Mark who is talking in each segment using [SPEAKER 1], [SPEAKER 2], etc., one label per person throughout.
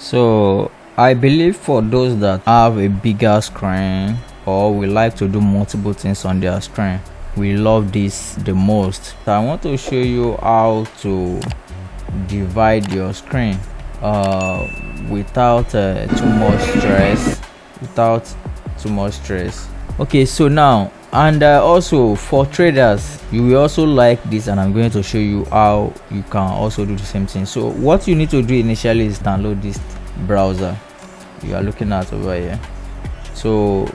[SPEAKER 1] So I believe for those that have a bigger screen or we like to do multiple things on their screen, we love this the most. So I want to show you how to divide your screen without too much stress. Okay, so now, and also for traders, you will also like this, and I'm going to show you how you can also do the same thing. So what you need to do initially is download this browser you are looking at over here. So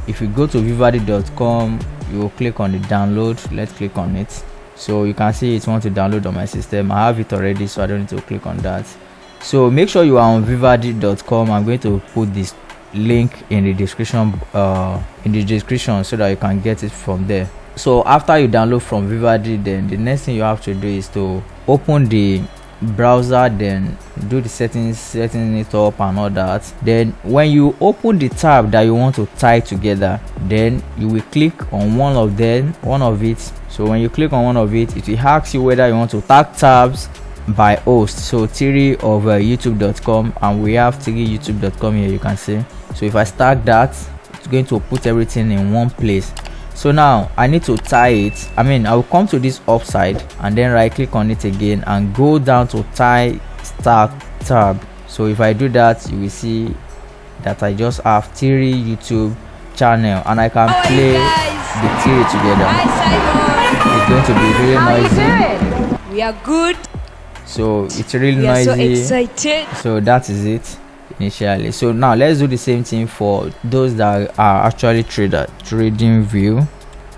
[SPEAKER 1] if you go to vivaldi.com, you will click on the download. Let's click on it. So you can see it wants to download on my system. I have it already, so I don't need to click on that. So make sure you are on vivaldi.com. I'm going to put this link in the description so that you can get it from there. So after you download from Vivaldi, then the next thing you have to do is to open the browser, then do the setting it up and all that. Then when you open the tab that you want to tie together, then you will click on one of it. So when you click on one of it, it will ask you whether you want to tag tabs by host. So theory of youtube.com, and we have theory youtube.com here, you can see. So if I start that, it's going to put everything in one place. So now I need to tie it. I will come to this upside and then right click on it again and go down to tie stack tab. So if I do that, you will see that I just have theory YouTube channel, and I can play the theory together. It's going to be really noisy.
[SPEAKER 2] We are good.
[SPEAKER 1] So it's really
[SPEAKER 2] we
[SPEAKER 1] noisy.
[SPEAKER 2] Are so excited.
[SPEAKER 1] So that is it initially. So now let's do the same thing for those that are actually TradingView.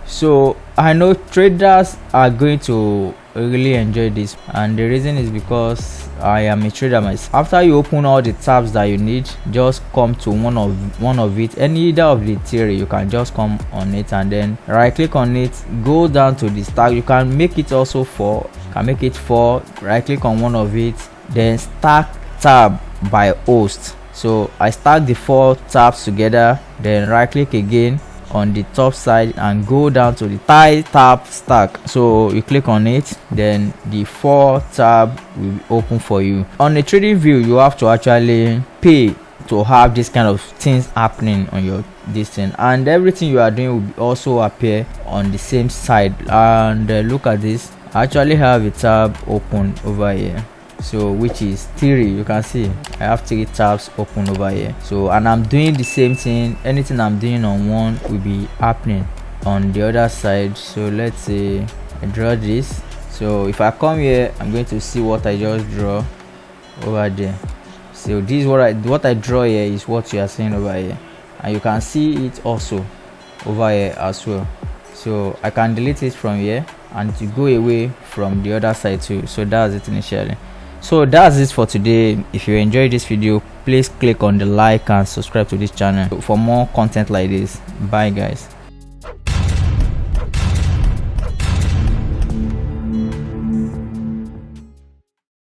[SPEAKER 1] So I know traders are going to really enjoy this, and the reason is because I am a trader myself. After you open all the tabs that you need, just come to one of it, any either of the theory. You can just come on it and then right click on it, go down to the stack. You can make it also 4, right click on one of it, then stack tab by host. So I stack the 4 tabs together, then right click again on the top side and go down to the tie tab stack. So you click on it, then the 4 tab will be open for you. On the TradingView, you have to actually pay to have this kind of things happening on your thing, and everything you are doing will also appear on the same side. And look at this, I actually have a tab open over here, so which is theory. You can see I have 3 tabs open over here. So and I'm doing the same thing. Anything I'm doing on one will be happening on the other side. So let's say I draw this. So if I come here, I'm going to see what I just draw over there. So this is what I draw here is what you are seeing over here, and you can see it also over here as well. So I can delete it from here and to go away from the other side too. So that's it initially. So that's it for today. If you enjoyed this video, please click on the like and subscribe to this channel for more content like this. Bye guys.